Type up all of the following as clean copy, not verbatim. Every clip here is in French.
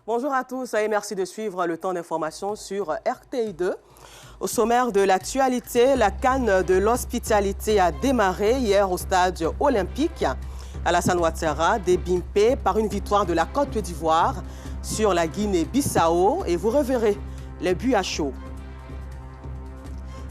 Bonjour à tous et merci de suivre le temps d'information sur RTI2. Au sommaire de l'actualité, la CAN de l'hospitalité a démarré hier au stade olympique. Alassane Ouattara débimpé par une victoire de la Côte d'Ivoire sur la Guinée-Bissau et vous reverrez les buts à chaud.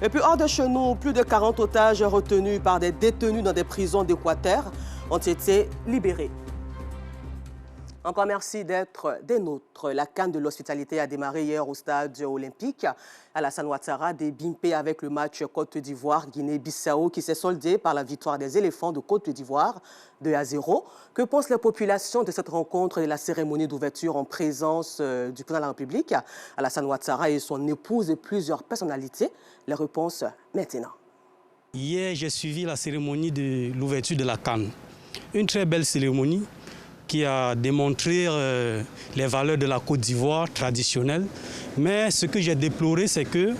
Et puis hors de chez nous, plus de 40 otages retenus par des détenus dans des prisons d'Équateur ont été libérés. Encore merci d'être des nôtres. La CAN de l'hospitalité a démarré hier au stade olympique. Alassane Ouattara débimpé avec le match Côte d'Ivoire-Guinée-Bissau qui s'est soldé par la victoire des éléphants de Côte d'Ivoire 2-0. Que pensent les populations de cette rencontre et de la cérémonie d'ouverture en présence du président de la République, Alassane Ouattara et son épouse et plusieurs personnalités? Les réponses maintenant. Hier, j'ai suivi la cérémonie de l'ouverture de la CAN. Une très belle cérémonie qui a démontré les valeurs de la Côte d'Ivoire traditionnelle. Mais ce que j'ai déploré, c'est que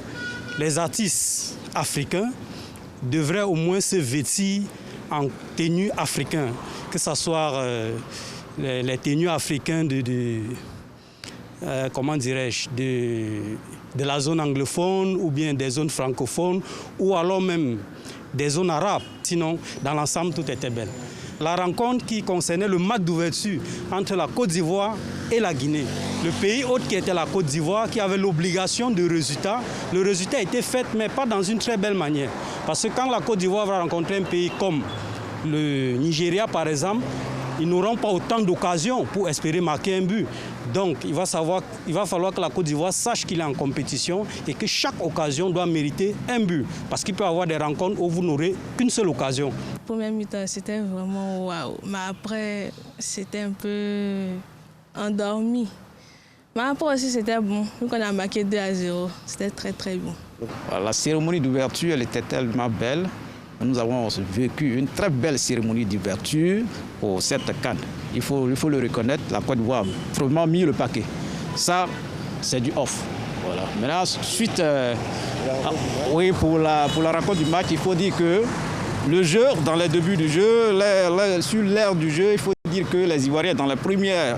les artistes africains devraient au moins se vêtir en tenue africaine, que ce soit les tenues africaines comment dirais-je, de la zone anglophone ou bien des zones francophones ou alors même des zones arabes. Sinon, dans l'ensemble, tout était belle. La rencontre qui concernait le match d'ouverture entre la Côte d'Ivoire et la Guinée. Le pays hôte qui était la Côte d'Ivoire, qui avait l'obligation de résultat. Le résultat a été fait, mais pas dans une très belle manière. Parce que quand la Côte d'Ivoire va rencontrer un pays comme le Nigeria, par exemple, ils n'auront pas autant d'occasions pour espérer marquer un but. Donc, il va falloir que la Côte d'Ivoire sache qu'il est en compétition et que chaque occasion doit mériter un but. Parce qu'il peut y avoir des rencontres où vous n'aurez qu'une seule occasion. Première mi-temps, c'était vraiment waouh. Mais après, c'était un peu endormi. Mais après aussi, c'était bon. Vu qu'on a marqué 2-0, c'était très très bon. La cérémonie d'ouverture, elle était tellement belle. Nous avons vécu une très belle cérémonie d'ouverture pour cette CAN. Il faut le reconnaître, la Côte d'Ivoire a vraiment mis le paquet. Ça, c'est du off. Voilà. Maintenant, suite oui, pour la rencontre du match, il faut dire que le jeu, dans les débuts du jeu, sur l'ère du jeu, il faut dire que les Ivoiriens, dans les premières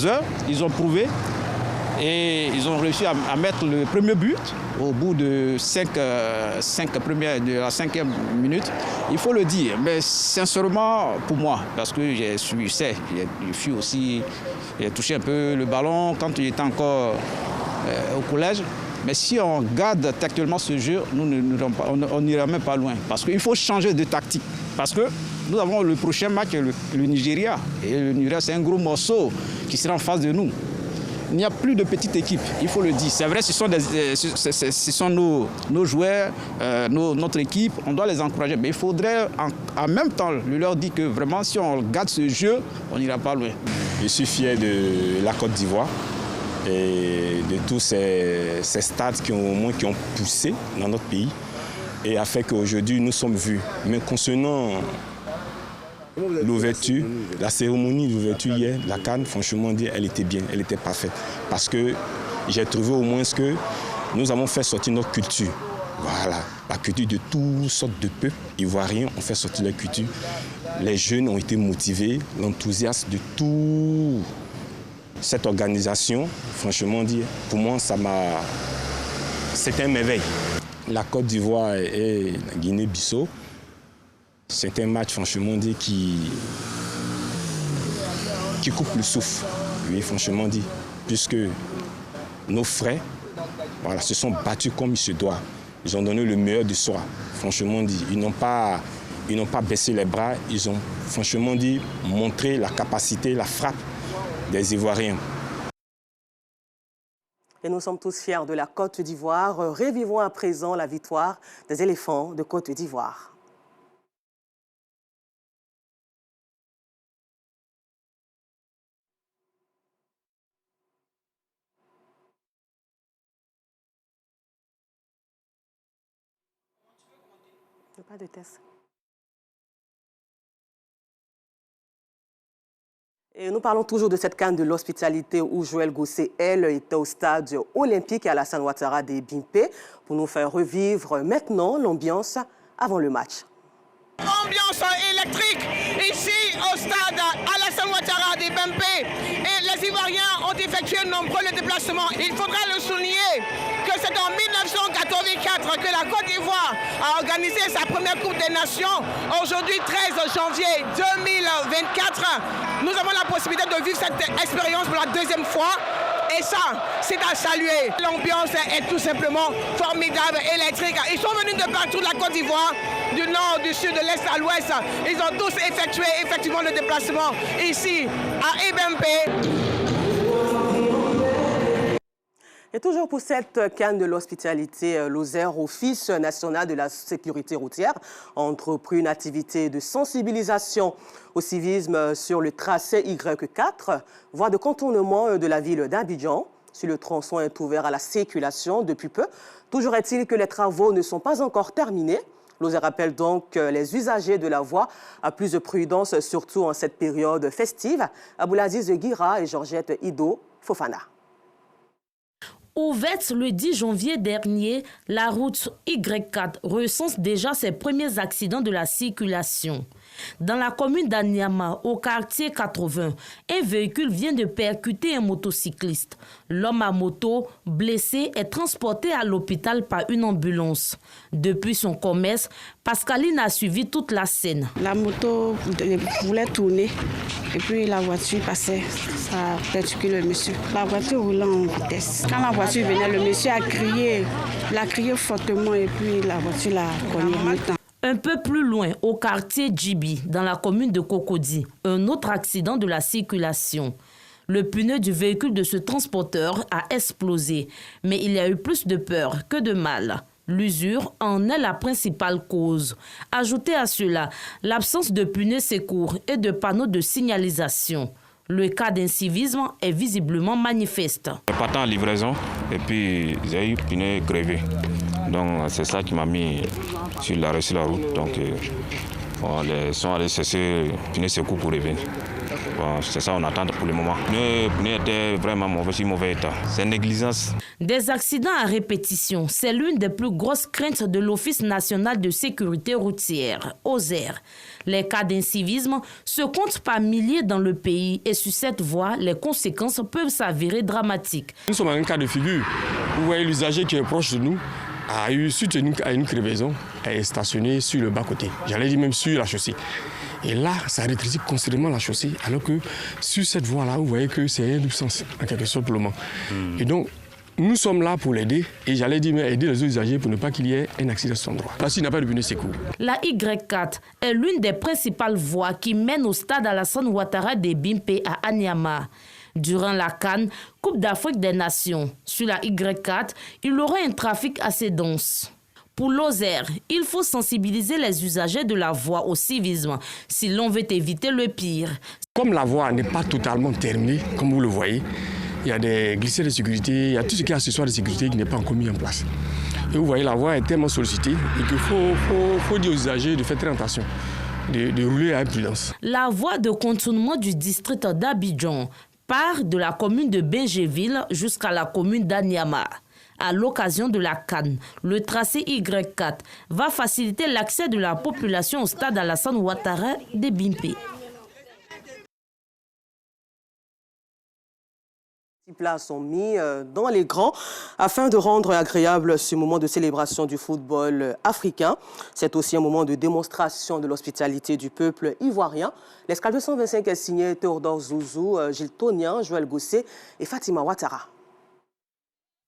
heures, ils ont prouvé et ils ont réussi à mettre le premier but au bout de de la 5e minute. Il faut le dire, mais sincèrement pour moi, parce que j'ai touché un peu le ballon quand il était encore au collège. Mais si on garde actuellement ce jeu, on n'ira même pas loin. Parce qu'il faut changer de tactique. Parce que nous avons le prochain match, le Nigeria. Et le Nigeria, c'est un gros morceau qui sera en face de nous. Il n'y a plus de petites équipes, il faut le dire. C'est vrai, ce sont nos joueurs, notre équipe, on doit les encourager. Mais il faudrait en même temps leur dire que vraiment, si on garde ce jeu, on n'ira pas loin. Je suis fier de la Côte d'Ivoire et de tous ces stades qui ont poussé dans notre pays et a fait qu'aujourd'hui nous sommes vus. Mais concernant l'ouverture, la cérémonie d'ouverture hier, la CAN, franchement dit, elle était bien, elle était parfaite. Parce que j'ai trouvé au moins que nous avons fait sortir notre culture. Voilà, la culture de toutes sortes de peuples ivoiriens ont fait sortir leur culture. Les jeunes ont été motivés, l'enthousiasme de tout. Cette organisation, franchement dit, pour moi, c'était un merveille. La Côte d'Ivoire et la Guinée-Bissau, c'est un match, franchement dit, qui coupe le souffle. Oui, franchement dit, puisque nos frères, voilà, se sont battus comme il se doit. Ils ont donné le meilleur de soi. Franchement dit, ils n'ont pas baissé les bras. Ils ont, franchement dit, montré la capacité, la frappe des Ivoiriens. Et nous sommes tous fiers de la Côte d'Ivoire. Revivons à présent la victoire des éléphants de Côte d'Ivoire. Pas de test. Et nous parlons toujours de cette CAN de l'hospitalité où Joël Gosset, elle, était au stade olympique et Alassane Ouattara débimpé pour nous faire revivre maintenant l'ambiance avant le match. Ambiance électrique ici au stade Alassane Ouattara des Ebempe. Et les Ivoiriens ont effectué nombreux déplacements. Il faudra le souligner que c'est en 1984 que la Côte d'Ivoire a organisé sa première Coupe des Nations. Aujourd'hui, 13 janvier 2024, nous avons la possibilité de vivre cette expérience pour la deuxième fois. Et ça, c'est à saluer. L'ambiance est tout simplement formidable, électrique. Ils sont venus de partout de la Côte d'Ivoire, du nord, du sud, de l'est à l'ouest. Ils ont tous effectué effectivement le déplacement ici à Ebempe. Et toujours pour cette canne de l'hospitalité, l'OSER, Office national de la sécurité routière, a entrepris une activité de sensibilisation au civisme sur le tracé Y4, voie de contournement de la ville d'Abidjan. Si le tronçon est ouvert à la circulation depuis peu, toujours est-il que les travaux ne sont pas encore terminés. L'OSER rappelle donc les usagers de la voie à plus de prudence, surtout en cette période festive. Aboulaziz Guira et Georgette Ido Fofana. Ouverte le 10 janvier dernier, la route Y4 recense déjà ses premiers accidents de la circulation. Dans la commune d'Anyama, au quartier 80, un véhicule vient de percuter un motocycliste. L'homme à moto, blessé, est transporté à l'hôpital par une ambulance. Depuis son commerce, Pascaline a suivi toute la scène. La moto voulait tourner et puis la voiture passait, ça a percuté le monsieur. La voiture roulait en vitesse. Quand la voiture venait, le monsieur a crié, il a crié fortement et puis la voiture l'a cogné. Un peu plus loin, au quartier Djibi, dans la commune de Cocody, un autre accident de la circulation. Le pneu du véhicule de ce transporteur a explosé, mais il y a eu plus de peur que de mal. L'usure en est la principale cause. Ajoutez à cela l'absence de pneus secours et de panneaux de signalisation. Le cas d'incivisme est visiblement manifeste. Partant en livraison, et puis j'ai eu pneu crevé. Donc c'est ça qui m'a mis sur la route. Donc ils sont allés chercher pneu secours pour revenir. Bon, c'est ça on attend pour le moment. Le pneu était vraiment mauvais état. C'est négligence. Des accidents à répétition, c'est l'une des plus grosses craintes de l'Office national de sécurité routière, OSER. Les cas d'incivisme se comptent par milliers dans le pays et sur cette voie, les conséquences peuvent s'avérer dramatiques. Nous sommes dans un cas de figure. Vous voyez l'usager qui est proche de nous a eu suite à une crevaison, est stationné sur le bas-côté. J'allais dire même sur la chaussée. Et là, ça rétrécit considérablement la chaussée, alors que sur cette voie-là, vous voyez que c'est un double sens, en quelque sorte pour le moment. Et donc, nous sommes là pour l'aider, et j'allais dire aider les usagers pour ne pas qu'il y ait un accident à son endroit. Parce qu'il n'a pas de pneu secours. La Y4 est l'une des principales voies qui mènent au stade Alassane Ouattara de Bimpe à Anyama. Durant la CAN, Coupe d'Afrique des Nations, sur la Y4, il y aura un trafic assez dense. Pour l'OSER, il faut sensibiliser les usagers de la voie au civisme si l'on veut éviter le pire. Comme la voie n'est pas totalement terminée, comme vous le voyez, il y a des glissades de sécurité, il y a tout ce qui est accessoire de sécurité qui n'est pas encore mis en place. Et vous voyez, la voie est tellement sollicitée et qu'il faut dire aux usagers de faire très attention, de rouler avec prudence. La voie de contournement du district d'Abidjan part de la commune de Bengéville jusqu'à la commune d'Anyama. À l'occasion de la CAN, le tracé Y4 va faciliter l'accès de la population au stade Alassane Ouattara de Bimpe. Les plats sont mis dans les grands afin de rendre agréable ce moment de célébration du football africain. C'est aussi un moment de démonstration de l'hospitalité du peuple ivoirien. L'escale 225 est signée Théodore Zouzou, Gilles Tonien, Joël Gosset et Fatima Ouattara.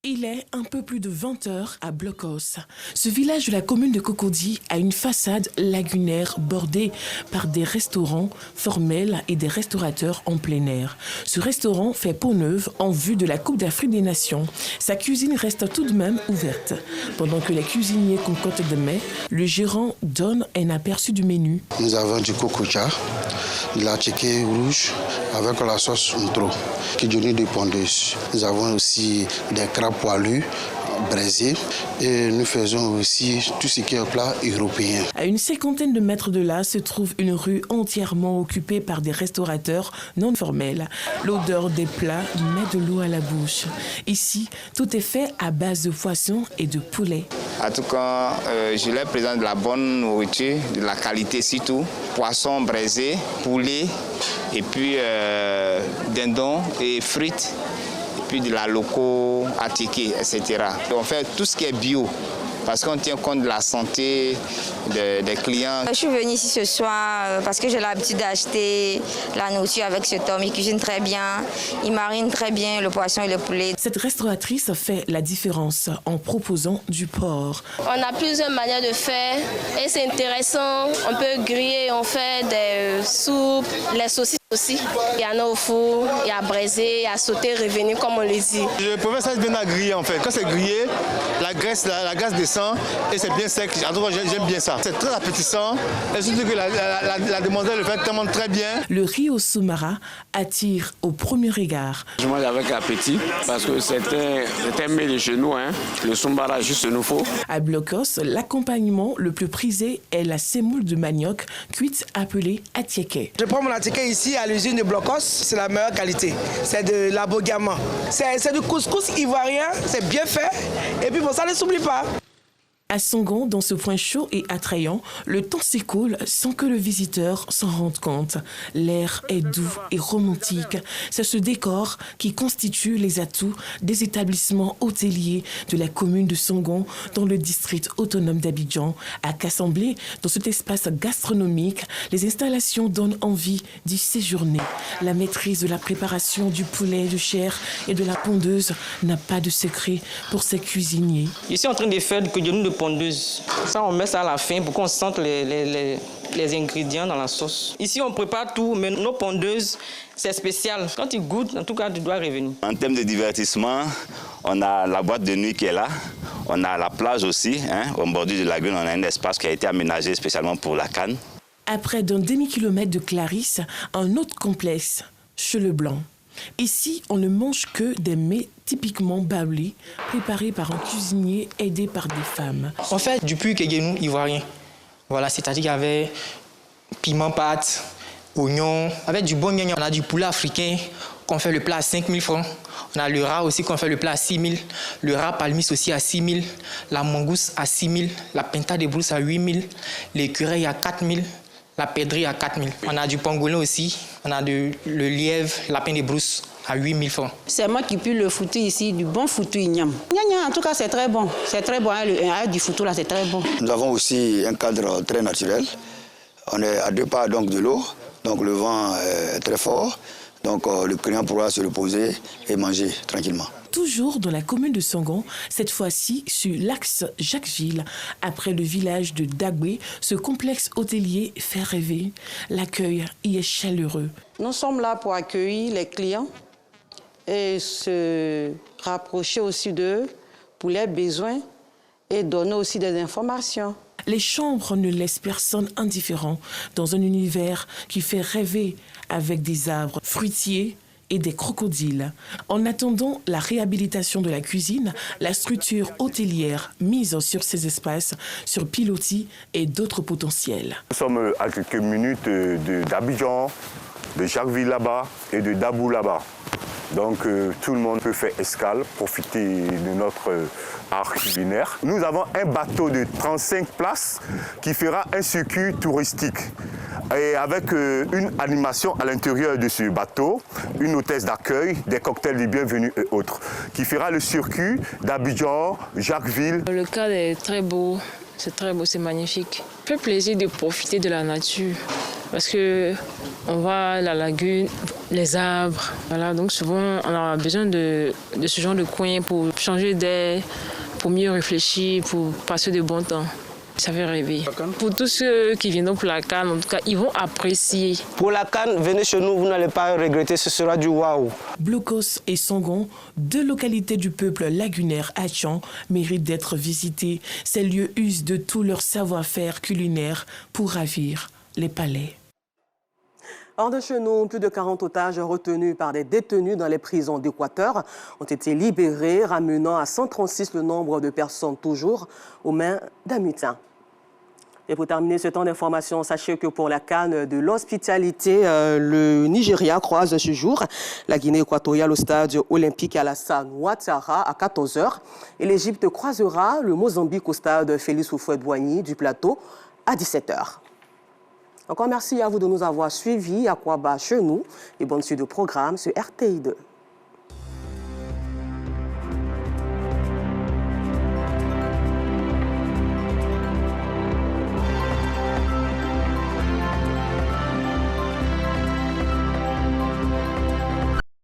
Il est un peu plus de 20 heures à Blocos. Ce village de la commune de Cocody a une façade lagunaire bordée par des restaurants formels et des restaurateurs en plein air. Ce restaurant fait peau neuve en vue de la Coupe d'Afrique des Nations. Sa cuisine reste tout de même ouverte. Pendant que les cuisiniers concoctent des mets, le gérant donne un aperçu du menu. Nous avons du cococha, de la tchéké rouge avec la sauce mtro, qui est de pondeuse. Nous avons aussi des crabes poilus braisés et nous faisons aussi tout ce qui est plat européen. À une 50aine de mètres de là se trouve une rue entièrement occupée par des restaurateurs non formels. L'odeur des plats met de l'eau à la bouche. Ici, tout est fait à base de poisson et de poulet. En tout cas, je leur présente de la bonne nourriture, de la qualité surtout. Poisson braisé, poulet, et puis dindon et frites, et puis de la loco, attiqué, etc. On fait tout ce qui est bio, parce qu'on tient compte de la santé des clients. Je suis venue ici ce soir parce que j'ai l'habitude d'acheter la nourriture avec cet homme. Il cuisine très bien, il marine très bien le poisson et le poulet. Cette restauratrice fait la différence en proposant du porc. On a plusieurs manières de faire et c'est intéressant. On peut griller, on fait des soupes, les saucisses aussi. Il y en a au four, il y a braisé, il y a sauté, revenu comme on le dit. Je préfère ça bien à griller en fait. Quand c'est grillé, la graisse descend et c'est bien sec. En tout cas, j'aime bien ça. C'est très appétissant et surtout que la demoiselle le fait tellement très bien. Le riz au soumara attire au premier regard. Je mange avec appétit parce que c'était un mets de chez nous. Le soumara, juste ce nous faut. À Blocos, l'accompagnement le plus prisé est la semoule de manioc cuite appelée atieke. Je prends mon atieke ici à l'usine de Blocos, c'est la meilleure qualité. C'est de l'abogaman. C'est du couscous ivoirien, c'est bien fait et puis bon, ça ne s'oublie pas. À Songon, dans ce point chaud et attrayant, le temps s'écoule sans que le visiteur s'en rende compte. L'air est doux et romantique. C'est ce décor qui constitue les atouts des établissements hôteliers de la commune de Songon, dans le district autonome d'Abidjan. À qu'assemblée, dans cet espace gastronomique, les installations donnent envie d'y séjourner. La maîtrise de la préparation du poulet, de chair et de la pondeuse n'a pas de secret pour ces cuisiniers. Ici, en train de faire que de pondeuse. Ça, on met ça à la fin pour qu'on sente les ingrédients dans la sauce. Ici, on prépare tout, mais nos pondeuses, c'est spécial. Quand tu goûtes, en tout cas, tu dois revenir. En termes de divertissement, on a la boîte de nuit qui est là. On a la plage aussi. Au bord de la lagune, on a un espace qui a été aménagé spécialement pour la canne. À près d'un demi-kilomètre de Clarisse, un autre complexe, Chez Le Blanc. Ici, on ne mange que des mets typiquement baoulés, préparés par un cuisinier aidé par des femmes. On fait du puy kegenou ivoirien. Voilà, c'est-à-dire qu'il y avait piment pâte, oignon. Avec du bon gnagnan, on a du poulet africain qu'on fait le plat à 5 000 francs. On a le rat aussi qu'on fait le plat à 6 000. Le rat palmis aussi à 6 000. La mangouste à 6 000. La pinta de brousse à 8 000. L'écureuil à 4 000. La pèdrerie à 4 000. On a du pangolin aussi. On a le lièvre, lapin de brousse à 8 000 francs. C'est moi qui pue le foutu ici, du bon foutu ignam. En tout cas, c'est très bon. C'est très bon. Avec du foutu, là, c'est très bon. Nous avons aussi un cadre très naturel. On est à 2 pas donc de l'eau. Donc le vent est très fort. Donc le client pourra se reposer et manger tranquillement. Toujours dans la commune de Songon, cette fois-ci sur l'axe Jacquesville. Après le village de Dagbe, ce complexe hôtelier fait rêver. L'accueil y est chaleureux. Nous sommes là pour accueillir les clients et se rapprocher aussi d'eux pour leurs besoins et donner aussi des informations. Les chambres ne laissent personne indifférent dans un univers qui fait rêver avec des arbres fruitiers et des crocodiles. En attendant la réhabilitation de la cuisine, la structure hôtelière mise sur ces espaces sur pilotis et d'autres potentiels. Nous sommes à quelques minutes d'Abidjan, de Jacquesville là-bas et de Dabou là-bas. Donc tout le monde peut faire escale, profiter de notre art culinaire. Nous avons un bateau de 35 places qui fera un circuit touristique. Et avec une animation à l'intérieur de ce bateau, une hôtesse d'accueil, des cocktails de bienvenue et autres, qui fera le circuit d'Abidjan, Jacquesville. Le cadre est très beau, c'est magnifique. Ça fait plaisir de profiter de la nature. Parce qu'on voit la lagune, les arbres. Voilà, donc souvent, on a besoin de ce genre de coin pour changer d'air, pour mieux réfléchir, pour passer de bon temps. Ça fait rêver. Pour tous ceux qui viennent pour la canne, en tout cas, ils vont apprécier. Pour la canne, venez chez nous, vous n'allez pas regretter, ce sera du waouh. Blocos et Songon, 2 localités du peuple lagunaire Hachan, méritent d'être visitées. Ces lieux usent de tout leur savoir-faire culinaire pour ravir les palais. Hors de chez nous, plus de 40 otages retenus par des détenus dans les prisons d'Équateur ont été libérés, ramenant à 136 le nombre de personnes toujours aux mains d'un mutin. Et pour terminer ce temps d'information, sachez que pour la CAN de l'hospitalité, le Nigeria croise ce jour la Guinée équatoriale au stade olympique Alassane Ouattara à 14 h. Et l'Égypte croisera le Mozambique au stade Félix Houphouët-Boigny du Plateau à 17 h. Encore merci à vous de nous avoir suivis à Kwaba chez nous et bonne suite de programme sur RTI2.